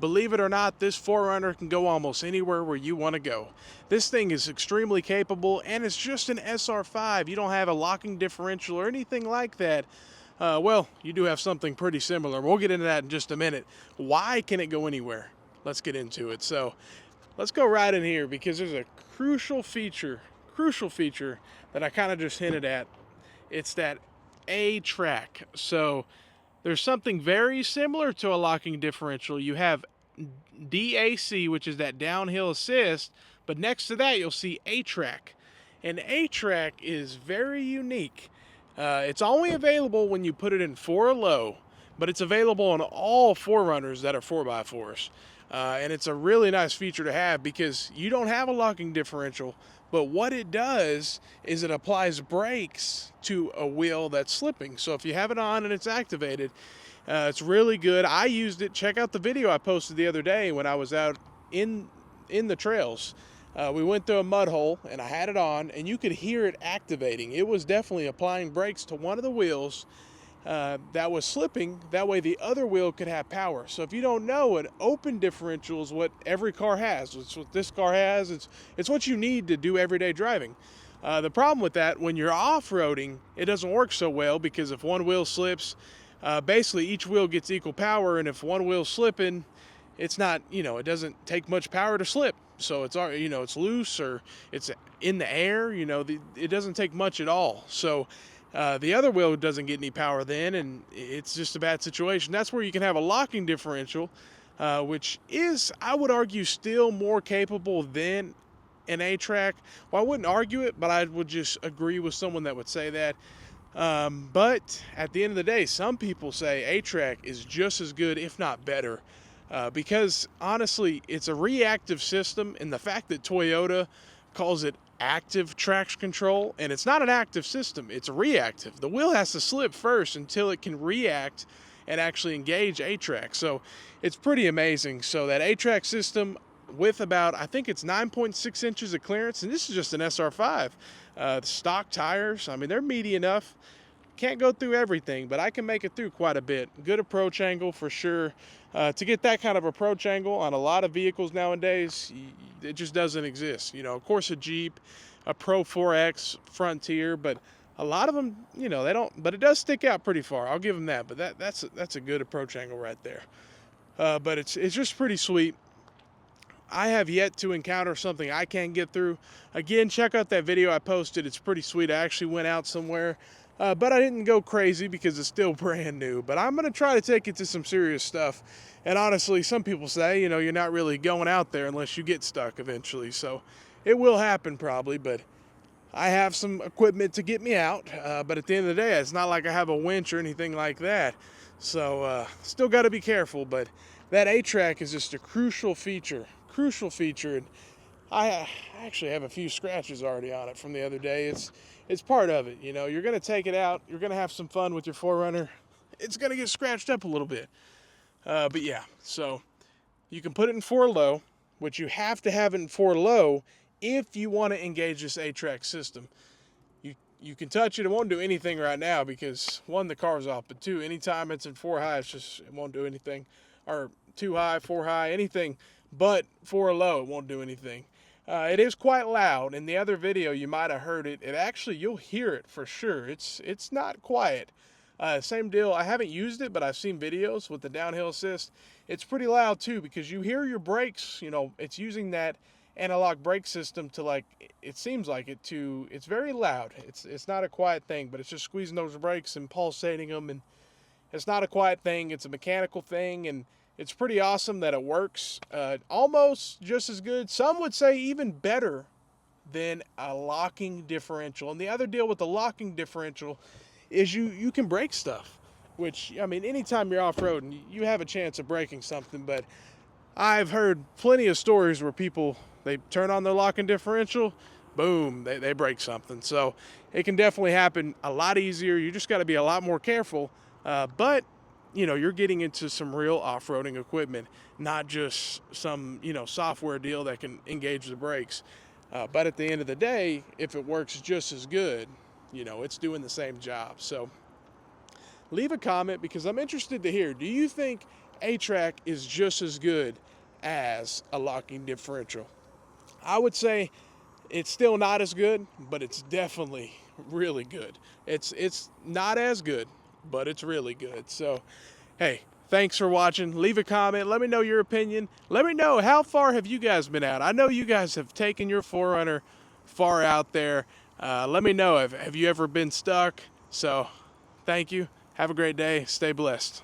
believe it or not, this 4Runner can go almost anywhere where you want to go. This thing is extremely capable, and it's just an SR5. You don't have a locking differential or anything like that. Well, you do have something pretty similar. We'll get into that in just a minute. Why can it go anywhere? Let's get into it. So let's go right in here, because there's a crucial feature that I kind of just hinted at. It's that A-TRAC. So there's something very similar to a locking differential. You have DAC, which is that downhill assist, but next to that you'll see A-TRAC. And A-TRAC is very unique. It's only available when you put it in 4 or low, but it's available on all 4Runners that are 4x4s. And it's a really nice feature to have, because you don't have a locking differential, but what it does is it applies brakes to a wheel that's slipping. So if you have it on and it's activated, it's really good. I used it. Check out the video I posted the other day when I was out in the trails. We went through a mud hole and I had it on, and you could hear it activating. It was definitely applying brakes to one of the wheels that was slipping. That way the other wheel could have power. So if you don't know, an open differential is what every car has. It's what this car has. It's what you need to do everyday driving. The problem with that, when you're off-roading, it doesn't work so well, because if one wheel slips, basically each wheel gets equal power, and if one wheel's slipping, it's not, it doesn't take much power to slip. So it's, it's loose or it's in the air, it doesn't take much at all. So the other wheel doesn't get any power then, and it's just a bad situation. That's where you can have a locking differential, which is, I would argue, still more capable than an A-TRAC. Well, I wouldn't argue it, but I would just agree with someone that would say that. But at the end of the day, some people say A-TRAC is just as good, if not better, because honestly, it's a reactive system, and the fact that Toyota calls it active traction control, and it's not an active system, it's reactive. The wheel has to slip first until it can react and actually engage A-TRAC. So it's pretty amazing. So that A-TRAC system, with about, I think it's 9.6 inches of clearance, and this is just an SR5. The stock tires, I mean, they're meaty enough. Can't go through everything, but I can make it through quite a bit. Good approach angle for sure. To get that kind of approach angle on a lot of vehicles nowadays, it just doesn't exist. Of course, a Jeep, a Pro 4X, Frontier, but a lot of them, they don't. But it does stick out pretty far. I'll give them that. But that's a good approach angle right there. But it's just pretty sweet. I have yet to encounter something I can't get through. Again, check out that video I posted. It's pretty sweet. I actually went out somewhere. But I didn't go crazy because it's still brand new. But I'm going to try to take it to some serious stuff. And honestly, some people say, you're not really going out there unless you get stuck eventually. So it will happen probably. But I have some equipment to get me out. But at the end of the day, it's not like I have a winch or anything like that. So still got to be careful. But that A-TRAC is just a crucial feature. And I actually have a few scratches already on it from the other day. It's part of it. You're going to take it out. You're going to have some fun with your 4Runner. It's going to get scratched up a little bit. But yeah, so you can put it in 4 low, which you have to have it in 4 low if you want to engage this A-TRAC system. You can touch it. It won't do anything right now because, 1, the car's off, but 2, anytime it's in 4 high, it won't do anything. Or 2 high, 4 high, anything but 4 low, it won't do anything. It is quite loud. In the other video, you might have heard it. You'll hear it for sure. It's not quiet. Same deal. I haven't used it, but I've seen videos with the downhill assist. It's pretty loud too, because you hear your brakes. It's using that analog brake system to, it seems like it's very loud. It's not a quiet thing, but it's just squeezing those brakes and pulsating them, and it's not a quiet thing. It's a mechanical thing, and it's pretty awesome that it works. Almost just as good. Some would say even better than a locking differential. And the other deal with the locking differential is you can break stuff. Which, anytime you're off-roading, you have a chance of breaking something. But I've heard plenty of stories where people, they turn on their locking differential, boom, they break something. So it can definitely happen a lot easier. You just got to be a lot more careful. But you're getting into some real off-roading equipment, not just some, software deal that can engage the brakes. But at the end of the day, if it works just as good, it's doing the same job. So leave a comment, because I'm interested to hear, do you think A-TRAC is just as good as a locking differential. I would say it's still not as good, but it's definitely really good. It's not as good, but it's really good. So, hey, thanks for watching. Leave a comment. Let me know your opinion. Let me know, how far have you guys been out? I know you guys have taken your 4Runner far out there. Let me know, have you ever been stuck? So, thank you. Have a great day. Stay blessed.